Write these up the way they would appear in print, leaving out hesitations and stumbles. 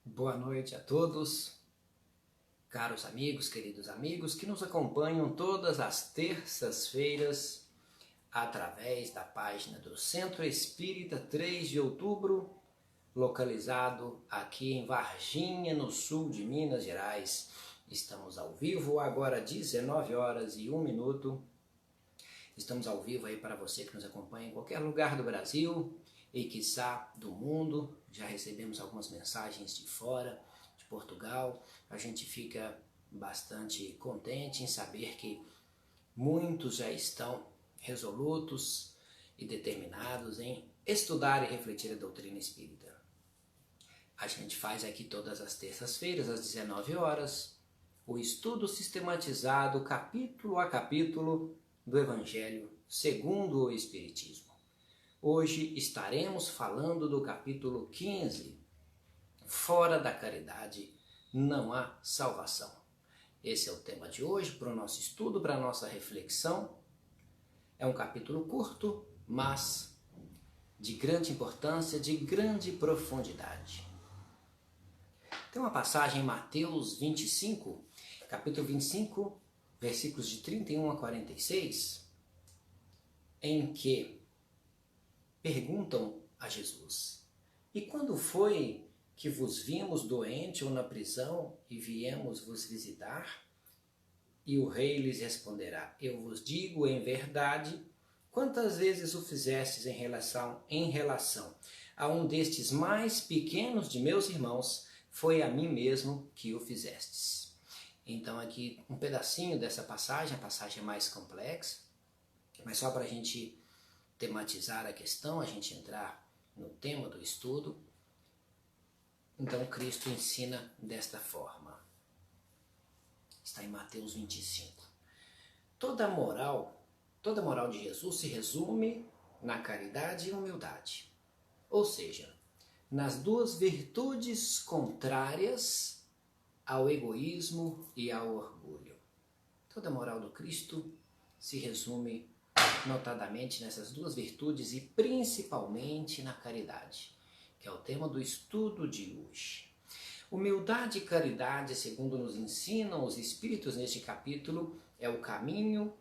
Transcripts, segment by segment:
Boa noite a todos, caros amigos, queridos amigos que nos acompanham todas as terças-feiras através da página do Centro Espírita 3 de Outubro, localizado aqui em Varginha, no sul de Minas Gerais. Estamos ao vivo agora 19 horas e 1 minuto. Estamos ao vivo aí para você que nos acompanha em qualquer lugar do Brasil e quiçá do mundo. Já recebemos algumas mensagens de fora, de Portugal. A gente fica bastante contente em saber que muitos já estão resolutos e determinados em estudar e refletir a doutrina espírita. A gente faz aqui todas as terças-feiras, às 19 horas, o estudo sistematizado, capítulo a capítulo, do Evangelho segundo o Espiritismo. Hoje estaremos falando do capítulo 15, Fora da caridade não há salvação. Esse é o tema de hoje para o nosso estudo, para a nossa reflexão. É um capítulo curto, mas de grande importância, de grande profundidade. Tem uma passagem em Mateus 25, capítulo 25, versículos de 31 a 46, em que perguntam a Jesus: e quando foi que vos vimos doente ou na prisão e viemos vos visitar? E o rei lhes responderá: eu vos digo em verdade, quantas vezes o fizestes em relação a um destes mais pequenos de meus irmãos, foi a mim mesmo que o fizestes. Então aqui um pedacinho dessa passagem, a passagem é mais complexa, mas só para a gente tematizar a questão, a gente entrar no tema do estudo. Então Cristo ensina desta forma. Está em Mateus 25. Toda a moral de Jesus se resume na caridade e humildade. Ou seja, nas duas virtudes contrárias ao egoísmo e ao orgulho. Toda a moral do Cristo se resume notadamente nessas duas virtudes e principalmente na caridade, que é o tema do estudo de hoje. Humildade e caridade, segundo nos ensinam os Espíritos neste capítulo, é o caminho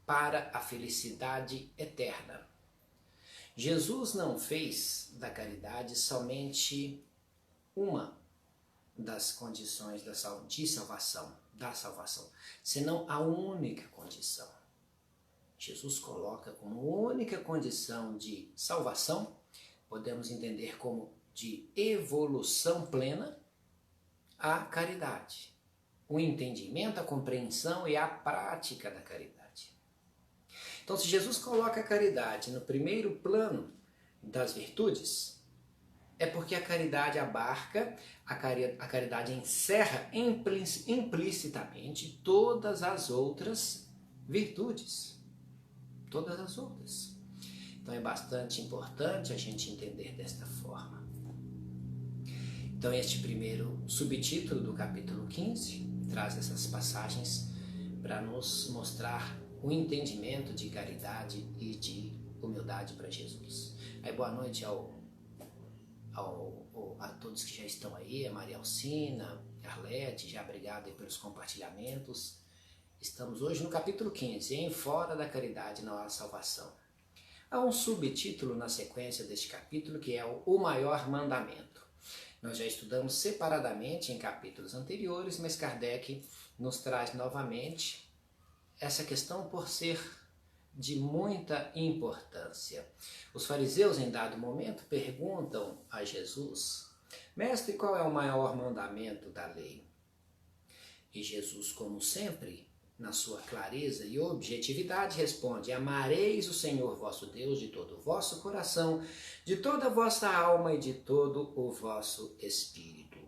para a felicidade eterna. Jesus não fez da caridade somente uma das condições da salvação, senão a única condição. Jesus coloca como única condição de salvação, podemos entender como de evolução plena, a caridade, o entendimento, a compreensão e a prática da caridade. Então, se Jesus coloca a caridade no primeiro plano das virtudes, é porque a caridade abarca, a caridade encerra implicitamente todas as outras virtudes. Todas as outras. Então é bastante importante a gente entender desta forma. Então este primeiro subtítulo do capítulo 15 traz essas passagens para nos mostrar o entendimento de caridade e de humildade para Jesus. Aí boa noite a todos que já estão aí, a Maria Alcina, a Arlete, já obrigado aí pelos compartilhamentos. Estamos hoje no capítulo 15, em Fora da caridade não há salvação. Há um subtítulo na sequência deste capítulo que é o maior mandamento. Nós já estudamos separadamente em capítulos anteriores, mas Kardec nos traz novamente essa questão por ser de muita importância. Os fariseus, em dado momento, perguntam a Jesus: mestre, qual é o maior mandamento da lei? E Jesus, como sempre, na sua clareza e objetividade, responde: amareis o Senhor vosso Deus de todo o vosso coração, de toda a vossa alma e de todo o vosso espírito.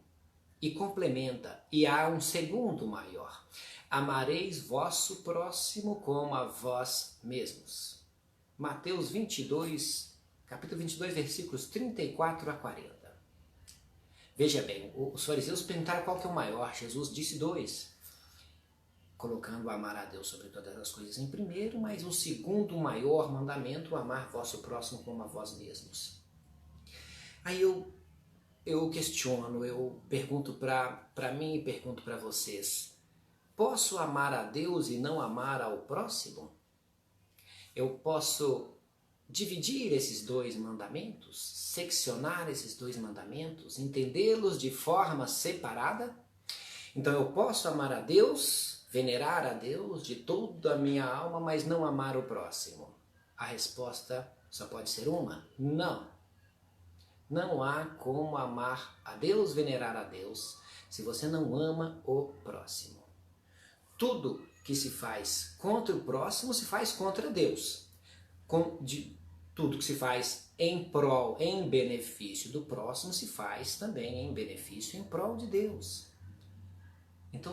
E complementa: e há um segundo maior: amareis vosso próximo como a vós mesmos. Mateus 22, capítulo 22, versículos 34 a 40. Veja bem, os fariseus perguntaram qual que é o maior. Jesus disse dois, colocando amar a Deus sobre todas as coisas em primeiro, mas o segundo maior mandamento, amar vosso próximo como a vós mesmos. Aí eu eu questiono, eu pergunto para mim e pergunto para vocês: posso amar a Deus e não amar ao próximo? Eu posso dividir esses dois mandamentos, seccionar esses dois mandamentos, entendê-los de forma separada? Então eu posso amar a Deus, venerar a Deus de toda a minha alma, mas não amar o próximo? A resposta só pode ser uma: não. Não há como amar a Deus, venerar a Deus, se você não ama o próximo. Tudo que se faz contra o próximo se faz contra Deus. Tudo que se faz em prol, em benefício do próximo, se faz também em benefício, em prol de Deus. Então,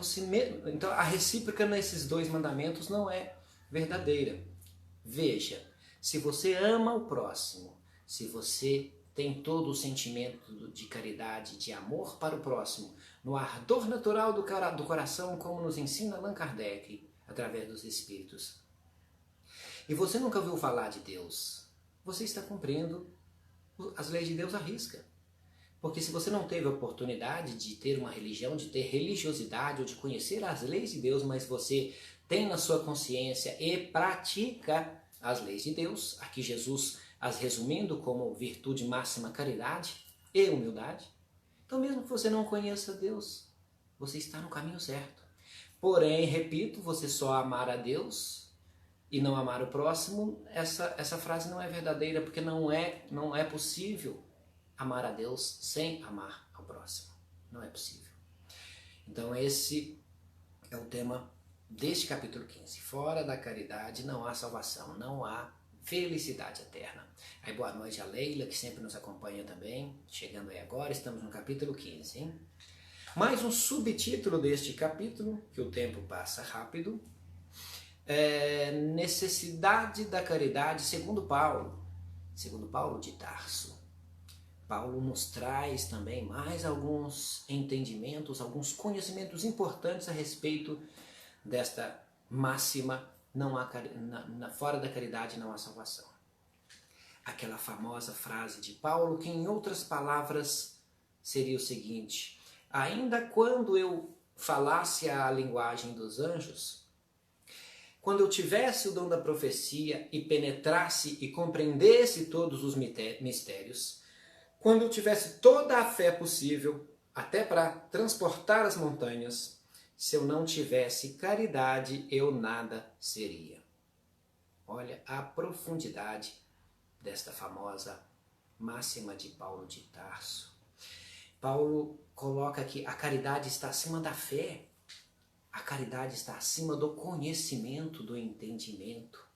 a recíproca nesses dois mandamentos não é verdadeira. Veja, se você ama o próximo, se você tem todo o sentimento de caridade, de amor para o próximo, no ardor natural do coração, como nos ensina Allan Kardec, através dos Espíritos, e você nunca ouviu falar de Deus, você está cumprindo as leis de Deus à risca. Porque se você não teve a oportunidade de ter uma religião, de ter religiosidade ou de conhecer as leis de Deus, mas você tem na sua consciência e pratica as leis de Deus, aqui Jesus as resumindo como virtude máxima, caridade e humildade, então mesmo que você não conheça Deus, você está no caminho certo. Porém, repito, você só amar a Deus e não amar o próximo, essa frase não é verdadeira, porque não é possível amar a Deus sem amar ao próximo. Não é possível. Então esse é o tema deste capítulo 15. Fora da caridade não há salvação, não há felicidade eterna. Aí boa noite a Leila, que sempre nos acompanha também. Chegando aí agora, estamos no capítulo 15. Hein? Mais um subtítulo deste capítulo, que o tempo passa rápido. Necessidade da caridade segundo Paulo de Tarso. Paulo nos traz também mais alguns entendimentos, alguns conhecimentos importantes a respeito desta máxima: não há, fora da caridade não há salvação. Aquela famosa frase de Paulo, que em outras palavras seria o seguinte: ainda quando eu falasse a linguagem dos anjos, quando eu tivesse o dom da profecia e penetrasse e compreendesse todos os mistérios, quando eu tivesse toda a fé possível, até para transportar as montanhas, se eu não tivesse caridade, eu nada seria. Olha a profundidade desta famosa máxima de Paulo de Tarso. Paulo coloca que a caridade está acima da fé. A caridade está acima do conhecimento, do entendimento.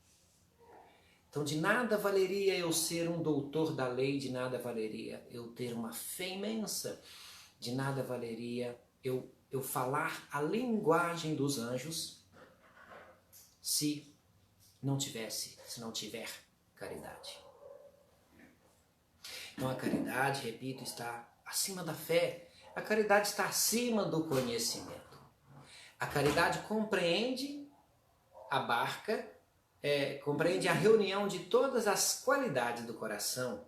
Então de nada valeria eu ser um doutor da lei, de nada valeria eu ter uma fé imensa, de nada valeria eu falar a linguagem dos anjos se não tiver caridade. Então a caridade, repito, está acima da fé. A caridade está acima do conhecimento. A caridade compreende a reunião de todas as qualidades do coração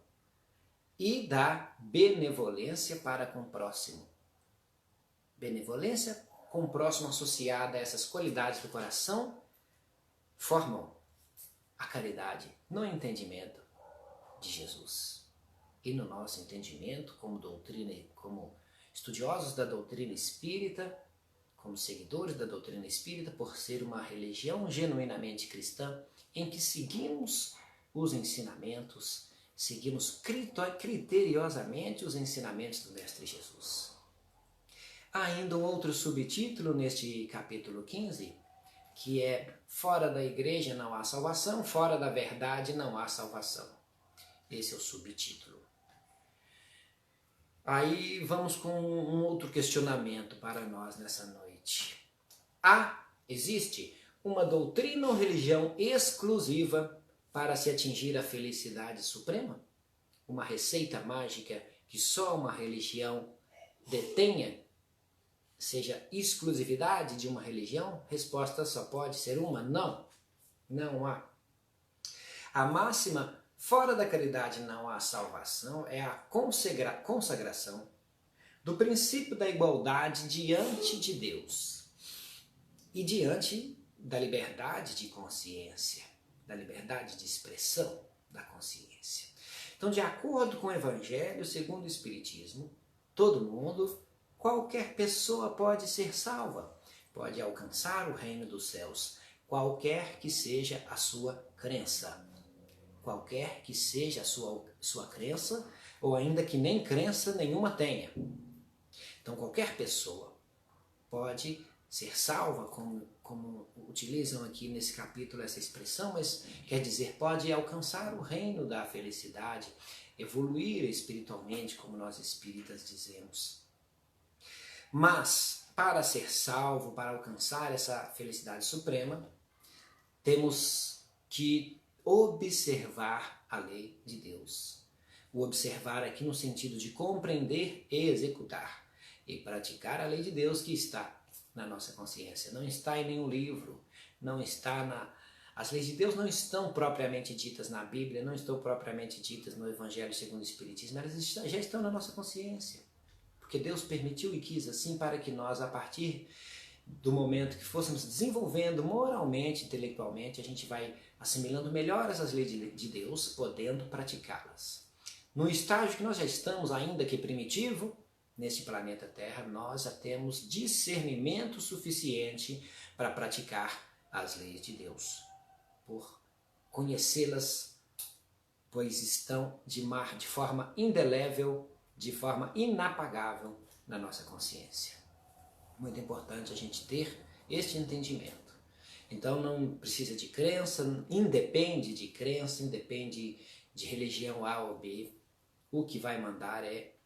e da benevolência para com o próximo. Benevolência com o próximo associada a essas qualidades do coração formam a caridade no entendimento de Jesus. E no nosso entendimento, como estudiosos da doutrina espírita, como seguidores da doutrina espírita, por ser uma religião genuinamente cristã, em que seguimos os ensinamentos, seguimos criteriosamente os ensinamentos do Mestre Jesus. Há ainda um outro subtítulo neste capítulo 15, que é: fora da igreja não há salvação, fora da verdade não há salvação. Esse é o subtítulo. Aí vamos com um outro questionamento para nós nessa noite. Existe uma doutrina ou religião exclusiva para se atingir a felicidade suprema? Uma receita mágica que só uma religião detenha? Seja exclusividade de uma religião? Resposta só pode ser uma: não. Não há. A máxima: fora da caridade não há salvação, é a consagração do princípio da igualdade diante de Deus e diante da liberdade de consciência, da liberdade de expressão da consciência. Então, de acordo com o Evangelho segundo o Espiritismo, todo mundo, qualquer pessoa pode ser salva, pode alcançar o reino dos céus, qualquer que seja a sua crença. Qualquer que seja a sua crença, ou ainda que nem crença nenhuma tenha. Então, qualquer pessoa pode ser salva, como utilizam aqui nesse capítulo essa expressão, mas quer dizer, pode alcançar o reino da felicidade, evoluir espiritualmente, como nós espíritas dizemos. Mas, para ser salvo, para alcançar essa felicidade suprema, temos que observar a lei de Deus. O observar aqui no sentido de compreender e executar e praticar a lei de Deus que está na nossa consciência. Não está em nenhum livro, não está As leis de Deus não estão propriamente ditas na Bíblia, não estão propriamente ditas no Evangelho segundo o Espiritismo, elas já estão na nossa consciência. Porque Deus permitiu e quis assim para que nós, a partir do momento que fôssemos desenvolvendo moralmente, intelectualmente, a gente vai assimilando melhor essas leis de Deus, podendo praticá-las. No estágio que nós já estamos, ainda que primitivo, neste planeta Terra, nós já temos discernimento suficiente para praticar as leis de Deus, por conhecê-las, pois estão de forma indelével, de forma inapagável na nossa consciência. Muito importante a gente ter este entendimento. Então não precisa de crença, independe de crença, independe de religião A ou B. O que vai mandar é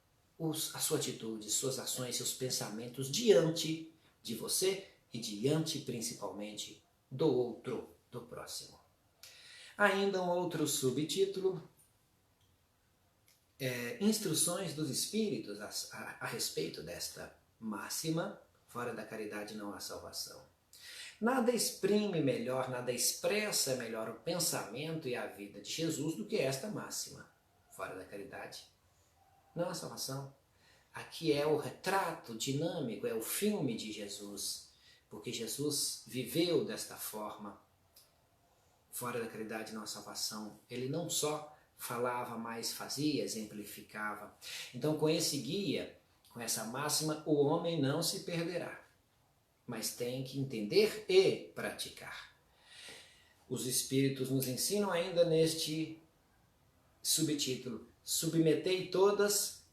a sua atitude, suas ações, seus pensamentos diante de você e diante principalmente do outro, do próximo. Ainda um outro subtítulo, instruções dos Espíritos a respeito desta máxima: fora da caridade não há salvação. Nada exprime melhor, nada expressa melhor o pensamento e a vida de Jesus do que esta máxima: fora da caridade não há salvação. Aqui é o retrato dinâmico, é o filme de Jesus, porque Jesus viveu desta forma. Fora da caridade não há salvação. Ele não só falava, mas fazia, exemplificava. Então, com esse guia, com essa máxima, o homem não se perderá, mas tem que entender e praticar. Os Espíritos nos ensinam ainda neste subtítulo: submetei todas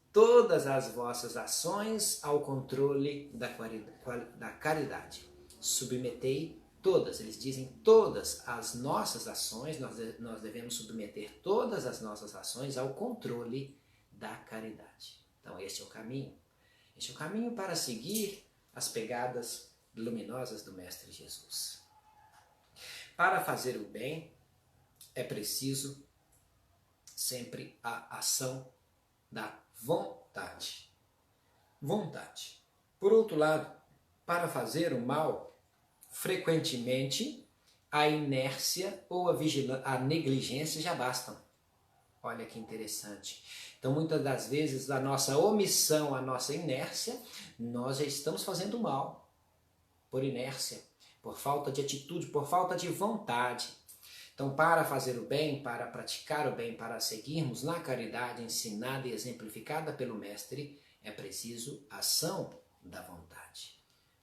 as vossas ações ao controle da caridade. Submetei todas, eles dizem todas as nossas ações, nós devemos submeter todas as nossas ações ao controle da caridade. Então este é o caminho. Este é o caminho para seguir as pegadas luminosas do Mestre Jesus. Para fazer o bem é preciso sempre a ação da vontade. Vontade. Por outro lado, para fazer o mal, frequentemente a inércia ou a negligência já bastam. Olha que interessante. Então, muitas das vezes, a nossa omissão, a nossa inércia, nós já estamos fazendo mal. Por inércia, por falta de atitude, por falta de vontade. Então, para fazer o bem, para praticar o bem, para seguirmos na caridade ensinada e exemplificada pelo Mestre, é preciso ação da vontade.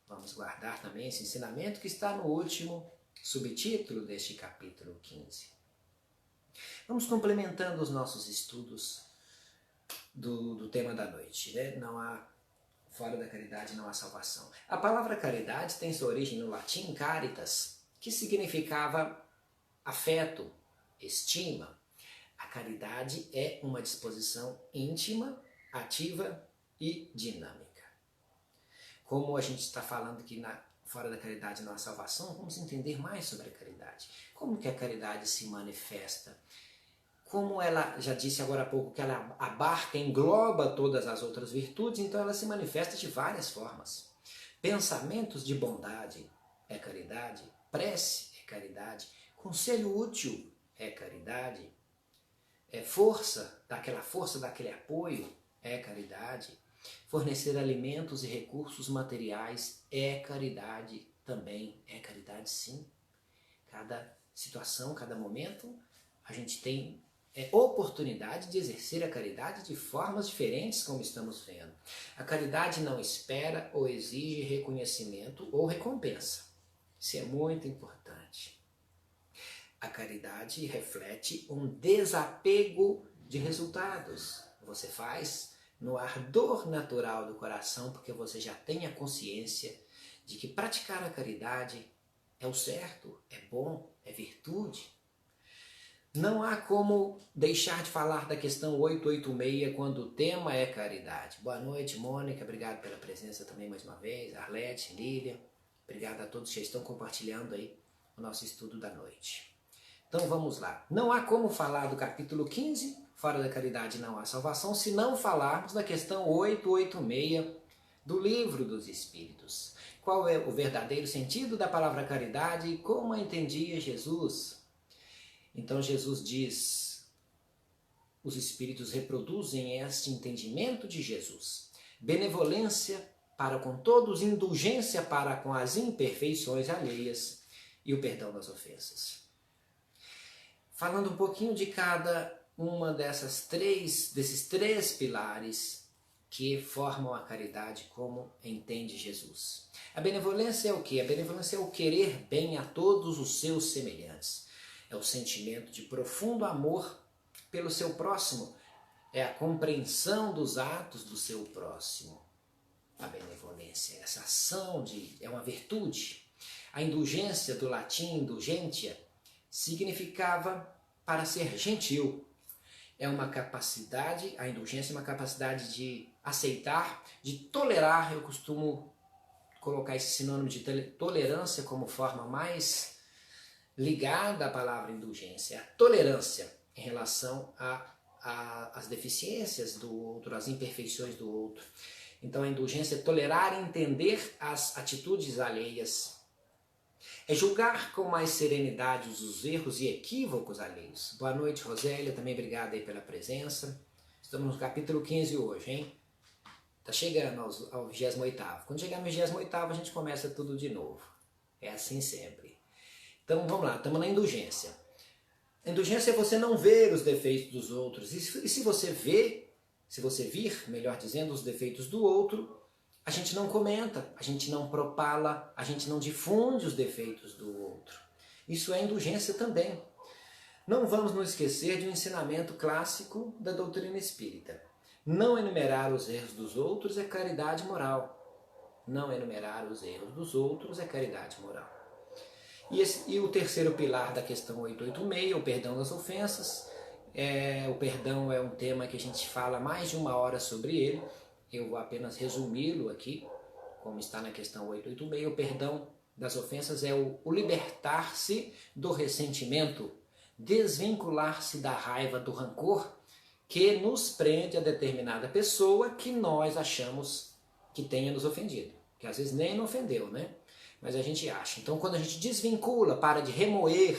Vamos guardar também esse ensinamento que está no último subtítulo deste capítulo 15. Vamos complementando os nossos estudos do tema da noite, né? Fora da caridade não há salvação. A palavra caridade tem sua origem no latim caritas, que significava afeto, estima. A caridade é uma disposição íntima, ativa e dinâmica. Como a gente está falando que fora da caridade não há salvação, vamos entender mais sobre a caridade. Como que a caridade se manifesta? Como ela, já disse agora há pouco, que ela abarca, engloba todas as outras virtudes, então ela se manifesta de várias formas. Pensamentos de bondade é caridade, prece é caridade, conselho útil é caridade, força, daquele apoio é caridade, Fornecer alimentos e recursos materiais é caridade também. É caridade sim. Cada situação, cada momento, a gente tem oportunidade de exercer a caridade de formas diferentes, como estamos vendo. A caridade não espera ou exige reconhecimento ou recompensa. Isso é muito importante. A caridade reflete um desapego de resultados. Você faz no ardor natural do coração, porque você já tem a consciência de que praticar a caridade é o certo, é bom, é virtude. Não há como deixar de falar da questão 886 quando o tema é caridade. Boa noite, Mônica. Obrigado pela presença também mais uma vez. Arlete, Lília. Obrigado a todos que estão compartilhando aí o nosso estudo da noite. Então vamos lá. Não há como falar do capítulo 15, fora da caridade não há salvação, se não falarmos da questão 886 do Livro dos Espíritos. Qual é o verdadeiro sentido da palavra caridade e como a entendia Jesus? Então Jesus diz, os Espíritos reproduzem este entendimento de Jesus. Benevolência para com todos, indulgência para com as imperfeições alheias e o perdão das ofensas. Falando um pouquinho de cada uma desses três pilares que formam a caridade como entende Jesus. A benevolência é o quê? A benevolência é o querer bem a todos os seus semelhantes. É o sentimento de profundo amor pelo seu próximo. É a compreensão dos atos do seu próximo. A benevolência, essa ação é uma virtude. A indulgência, do latim indulgentia, significava para ser gentil. É uma capacidade, a indulgência é uma capacidade de aceitar, de tolerar. Eu costumo colocar esse sinônimo de tolerância como forma mais ligada à palavra indulgência, a tolerância em relação às deficiências do outro, às imperfeições do outro. Então a indulgência é tolerar e entender as atitudes alheias. É julgar com mais serenidade os erros e equívocos alheios. Boa noite, Rosélia, também obrigado aí pela presença. Estamos no capítulo 15 hoje, hein? Tá chegando ao 28º. Quando chegar no 28º, a gente começa tudo de novo. É assim sempre. Então vamos lá, estamos na indulgência. A indulgência é você não ver os defeitos dos outros. E se você vir, melhor dizendo, os defeitos do outro, a gente não comenta, a gente não propala, a gente não difunde os defeitos do outro. Isso é indulgência também. Não vamos nos esquecer de um ensinamento clássico da doutrina espírita. Não enumerar os erros dos outros é caridade moral. Não enumerar os erros dos outros é caridade moral. E o terceiro pilar da questão 886, o perdão das ofensas. O perdão é um tema que a gente fala mais de 1 hora sobre ele. Eu vou apenas resumi-lo aqui, como está na questão 886. O perdão das ofensas é o libertar-se do ressentimento, desvincular-se da raiva, do rancor, que nos prende a determinada pessoa que nós achamos que tenha nos ofendido. Que às vezes nem nos ofendeu, né? Mas a gente acha. Então quando a gente desvincula, para de remoer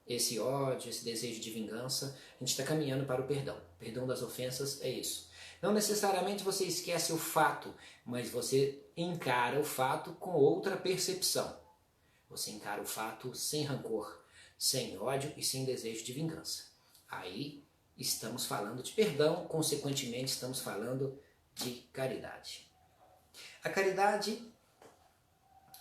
esse ódio, esse desejo de vingança, a gente está caminhando para o perdão. O perdão das ofensas é isso. Não necessariamente você esquece o fato, mas você encara o fato com outra percepção. Você encara o fato sem rancor, sem ódio e sem desejo de vingança. Aí estamos falando de perdão, consequentemente estamos falando de caridade. A caridade,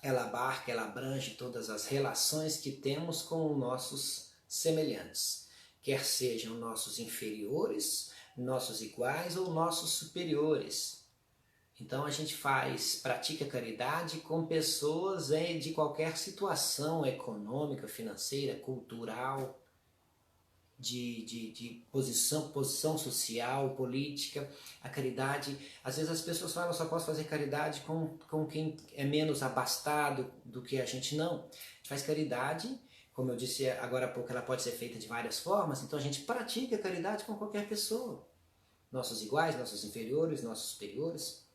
ela abarca, ela abrange todas as relações que temos com nossos semelhantes, quer sejam nossos inferiores, nossos iguais ou nossos superiores. Então a gente pratica caridade com pessoas de qualquer situação econômica, financeira, cultural, de posição social, política. A caridade, às vezes as pessoas falam, eu só posso fazer caridade com quem é menos abastado do que a gente. Não, faz caridade, como eu disse agora há pouco, ela pode ser feita de várias formas, então a gente pratica caridade com qualquer pessoa. Nossos iguais, nossos inferiores, nossos superiores.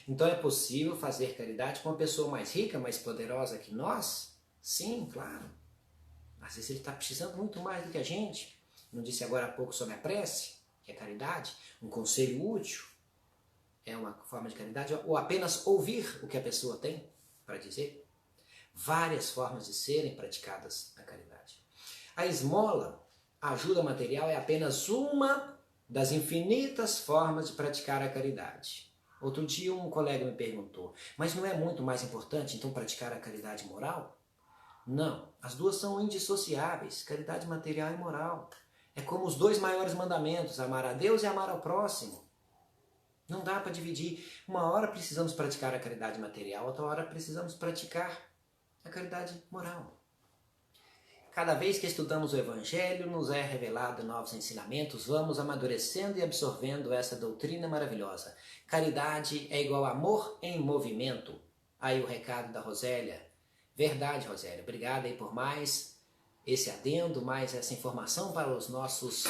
Então é possível fazer caridade com uma pessoa mais rica, mais poderosa que nós? Sim, claro. Às vezes ele está precisando muito mais do que a gente. Não disse agora há pouco sobre a prece, que é caridade, um conselho útil. é uma forma de caridade, ou apenas ouvir o que a pessoa tem para dizer. Várias formas de serem praticadas a caridade. A esmola, a ajuda material, é apenas uma das infinitas formas de praticar a caridade. Outro dia um colega me perguntou, mas não é muito mais importante então praticar a caridade moral? Não, as duas são indissociáveis, caridade material e moral. É como os dois maiores mandamentos, amar a Deus e amar ao próximo. Não dá para dividir. Uma hora precisamos praticar a caridade material, outra hora precisamos praticar a caridade moral. Cada vez que estudamos o Evangelho, nos é revelado novos ensinamentos, vamos amadurecendo e absorvendo essa doutrina maravilhosa. Caridade é igual a amor em movimento. Aí o recado da Rosélia. Verdade, Rosélia. Obrigado aí por mais esse adendo, mais essa informação para os nossos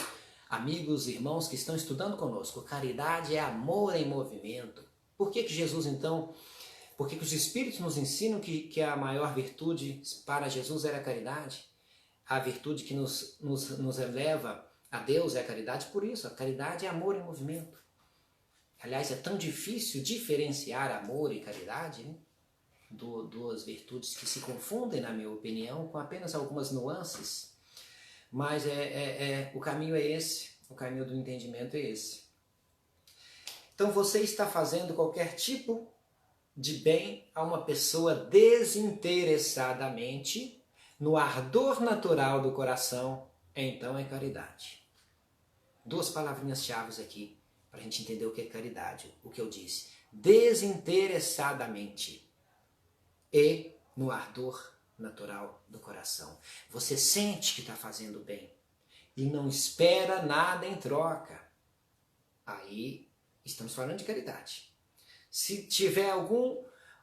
amigos e irmãos que estão estudando conosco. Caridade é amor em movimento. Por que Jesus, então, por que os Espíritos nos ensinam que a maior virtude para Jesus era a caridade? A virtude que nos eleva a Deus é a caridade, por isso, a caridade é amor em movimento. Aliás, é tão difícil diferenciar amor e caridade, né? Duas virtudes que se confundem, na minha opinião, com apenas algumas nuances, mas o caminho é esse, o caminho do entendimento é esse. Então você está fazendo qualquer tipo de bem a uma pessoa desinteressadamente, no ardor natural do coração, então é caridade. Duas palavrinhas-chave aqui, para a gente entender o que é caridade, o que eu disse. Desinteressadamente e no ardor natural do coração. Você sente que está fazendo bem e não espera nada em troca. Aí estamos falando de caridade. Se tiver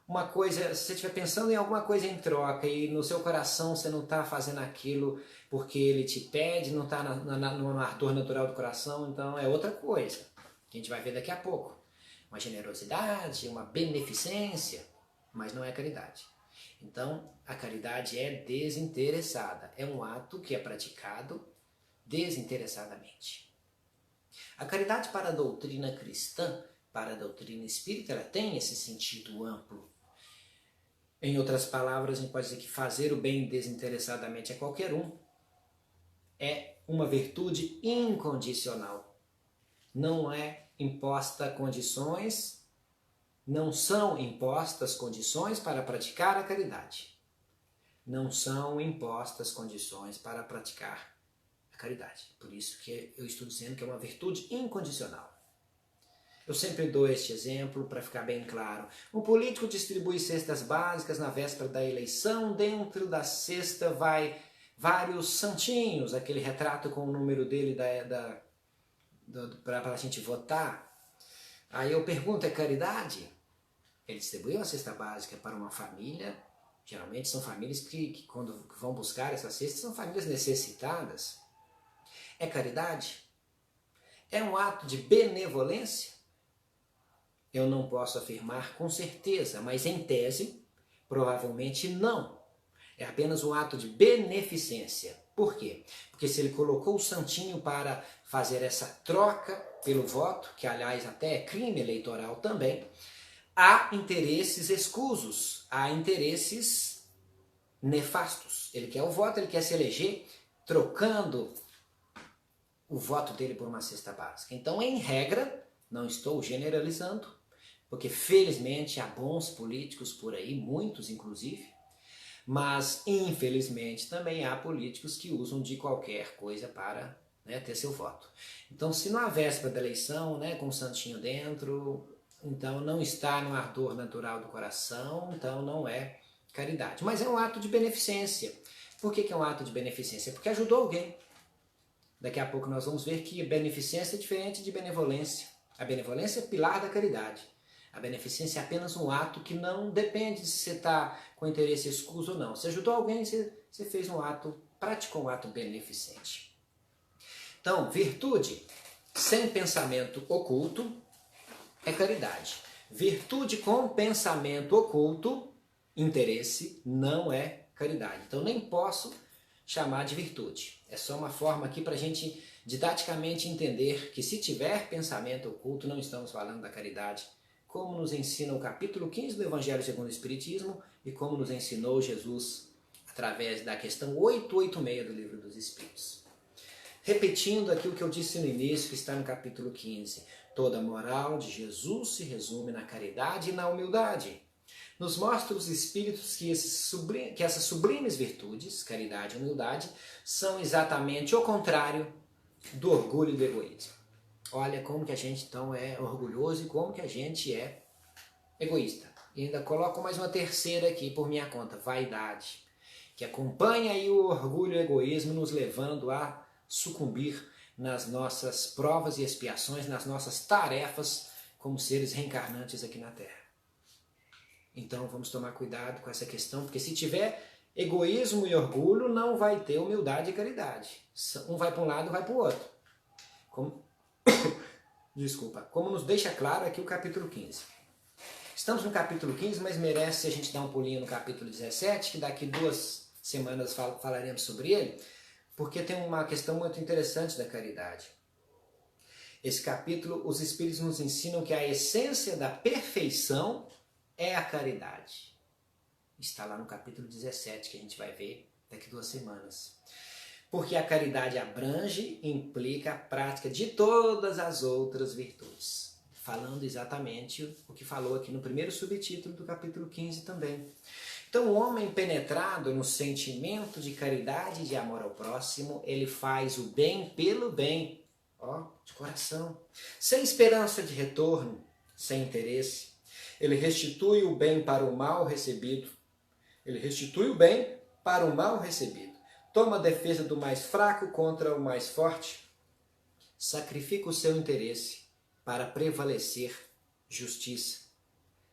uma coisa, se você estiver pensando em alguma coisa em troca e no seu coração você não está fazendo aquilo porque ele te pede, não está no ardor natural do coração, então é outra coisa, que a gente vai ver daqui a pouco. Uma generosidade, uma beneficência, mas não é caridade. Então, a caridade é desinteressada, é um ato que é praticado desinteressadamente. A caridade para a doutrina cristã, para a doutrina espírita, ela tem esse sentido amplo. Em outras palavras, a gente pode dizer que fazer o bem desinteressadamente a qualquer um é uma virtude incondicional. Não é imposta condições, não são impostas condições para praticar a caridade. Não são impostas condições para praticar a caridade. Por isso que eu estou dizendo que é uma virtude incondicional. Eu sempre dou este exemplo para ficar bem claro. Um político distribui cestas básicas na véspera da eleição. Dentro da cesta vai vários santinhos, aquele retrato com o número dele para a gente votar. Aí eu pergunto, é caridade? Ele distribuiu a cesta básica para uma família. Geralmente são famílias que quando vão buscar essa cesta, são famílias necessitadas. É caridade? É um ato de benevolência? Eu não posso afirmar com certeza, mas em tese, provavelmente não. É apenas um ato de beneficência. Por quê? Porque se ele colocou o santinho para fazer essa troca pelo voto, que aliás até é crime eleitoral também, há interesses escusos, há interesses nefastos. Ele quer o voto, ele quer se eleger trocando o voto dele por uma cesta básica. Então, em regra, não estou generalizando, porque felizmente há bons políticos por aí, muitos inclusive, mas infelizmente também há políticos que usam de qualquer coisa para ter seu voto. Então, se na véspera da eleição, com o santinho dentro, então não está no ardor natural do coração, então não é caridade. Mas é um ato de beneficência. Por que é um ato de beneficência? Porque ajudou alguém. Daqui a pouco nós vamos ver que beneficência é diferente de benevolência. A benevolência é pilar da caridade. A beneficência é apenas um ato que não depende de se você está com interesse escuso ou não. Se ajudou alguém, você fez um ato, praticou um ato beneficente. Então, virtude sem pensamento oculto é caridade. Virtude com pensamento oculto, interesse, não é caridade. Então, nem posso chamar de virtude. É só uma forma aqui para a gente didaticamente entender que se tiver pensamento oculto, não estamos falando da caridade como nos ensina o capítulo 15 do Evangelho segundo o Espiritismo e como nos ensinou Jesus através da questão 886 do Livro dos Espíritos. Repetindo aqui o que eu disse no início, que está no capítulo 15. Toda a moral de Jesus se resume na caridade e na humildade. Nos mostra os Espíritos que essas sublimes virtudes, caridade e humildade, são exatamente o contrário do orgulho e do egoísmo. Olha como que a gente então é orgulhoso e como que a gente é egoísta. E ainda coloco mais uma terceira aqui por minha conta, vaidade, que acompanha aí o orgulho e o egoísmo nos levando a sucumbir nas nossas provas e expiações, nas nossas tarefas como seres reencarnantes aqui na Terra. Então vamos tomar cuidado com essa questão, porque se tiver egoísmo e orgulho, não vai ter humildade e caridade. Um vai para um lado e vai para o outro. Como nos deixa claro aqui o capítulo 15. Estamos no capítulo 15, mas merece a gente dar um pulinho no capítulo 17, que daqui 2 semanas falaremos sobre ele, porque tem uma questão muito interessante da caridade. Esse capítulo, os Espíritos nos ensinam que a essência da perfeição é a caridade. Está lá no capítulo 17, que a gente vai ver daqui 2 semanas. Porque a caridade abrange e implica a prática de todas as outras virtudes. Falando exatamente o que falou aqui no primeiro subtítulo do capítulo 15 também. Então o homem penetrado no sentimento de caridade e de amor ao próximo, ele faz o bem pelo bem, de coração, sem esperança de retorno, sem interesse. Ele restitui o bem para o mal recebido. Ele restitui o bem para o mal recebido. Toma a defesa do mais fraco contra o mais forte. Sacrifica o seu interesse para prevalecer justiça.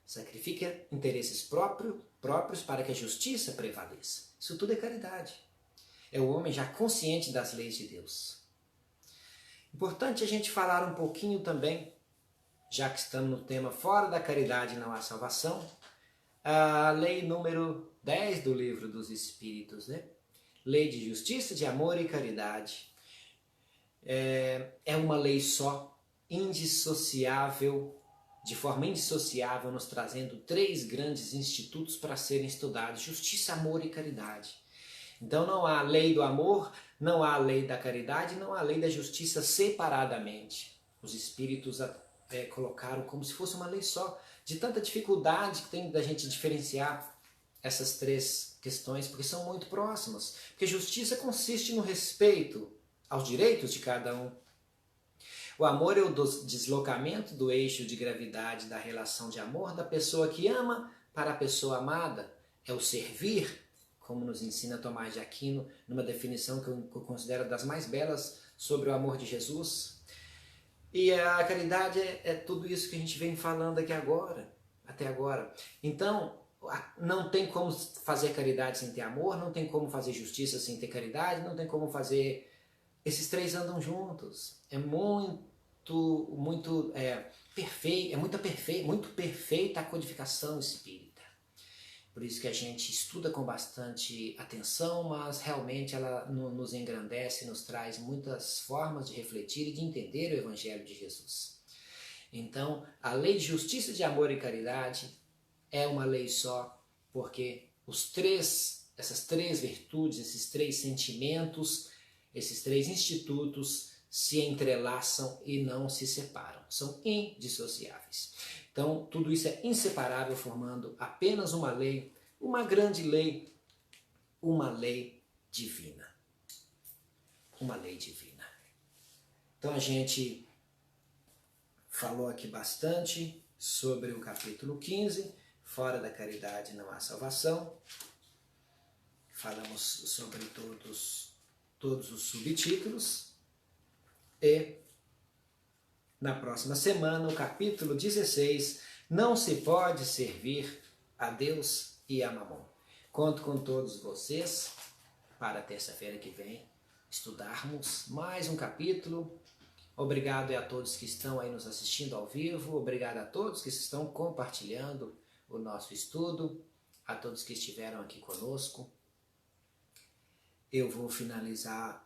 Sacrifica interesses próprios para que a justiça prevaleça. Isso tudo é caridade. É o homem já consciente das leis de Deus. Importante a gente falar um pouquinho também, já que estamos no tema fora da caridade não há salvação, a lei número 10 do Livro dos Espíritos, né? Lei de justiça, de amor e caridade. É uma lei só, indissociável, de forma indissociável, nos trazendo 3 grandes institutos para serem estudados: justiça, amor e caridade. Então não há lei do amor, não há lei da caridade, não há lei da justiça separadamente. Os Espíritos colocaram como se fosse uma lei só, de tanta dificuldade que tem da gente diferenciar essas 3 questões, porque são muito próximas. Porque justiça consiste no respeito aos direitos de cada um. O amor é o deslocamento do eixo de gravidade da relação de amor da pessoa que ama para a pessoa amada. É o servir, como nos ensina Tomás de Aquino, numa definição que eu considero das mais belas sobre o amor de Jesus. E a caridade é tudo isso que a gente vem falando aqui agora, até agora. Então, não tem como fazer caridade sem ter amor, não tem como fazer justiça sem ter caridade, não tem como fazer... Esses 3 andam juntos. É muito perfeita a codificação espírita. Por isso que a gente estuda com bastante atenção, mas realmente ela nos engrandece, nos traz muitas formas de refletir e de entender o Evangelho de Jesus. Então, a lei de justiça, de amor e caridade é uma lei só, porque essas 3 virtudes, esses 3 sentimentos, esses 3 institutos se entrelaçam e não se separam. São indissociáveis. Então, tudo isso é inseparável, formando apenas uma lei, uma grande lei, uma lei divina. Uma lei divina. Então, a gente falou aqui bastante sobre o capítulo 15, fora da caridade não há salvação. Falamos sobre todos os subtítulos. E na próxima semana, o capítulo 16, não se pode servir a Deus e a Mamon. Conto com todos vocês para terça-feira que vem estudarmos mais um capítulo. Obrigado a todos que estão aí nos assistindo ao vivo, obrigado a todos que estão compartilhando o nosso estudo, a todos que estiveram aqui conosco. Eu vou finalizar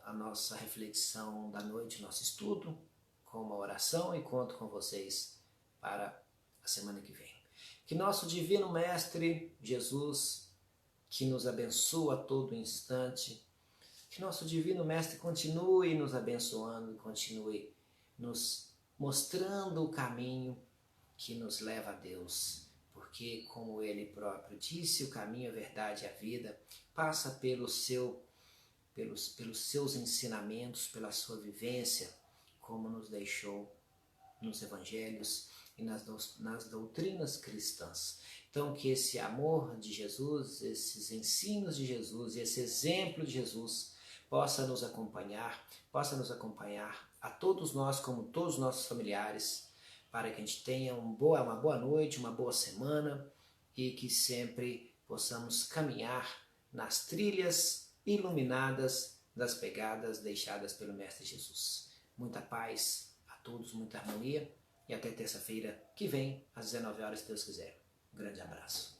a nossa reflexão da noite, nosso estudo, com uma oração, e conto com vocês para a semana que vem. Que nosso Divino Mestre Jesus, que nos abençoa a todo instante, que nosso Divino Mestre continue nos abençoando, continue nos mostrando o caminho que nos leva a Deus, porque, como Ele próprio disse, o caminho, a verdade e a vida passa pelos seus ensinamentos, pela sua vivência, como nos deixou nos evangelhos e nas doutrinas cristãs. Então, que esse amor de Jesus, esses ensinos de Jesus e esse exemplo de Jesus possa nos acompanhar a todos nós, como todos os nossos familiares, para que a gente tenha uma boa noite, uma boa semana e que sempre possamos caminhar nas trilhas iluminadas das pegadas deixadas pelo Mestre Jesus. Muita paz a todos, muita harmonia e até terça-feira que vem, às 19 horas, se Deus quiser. Um grande abraço.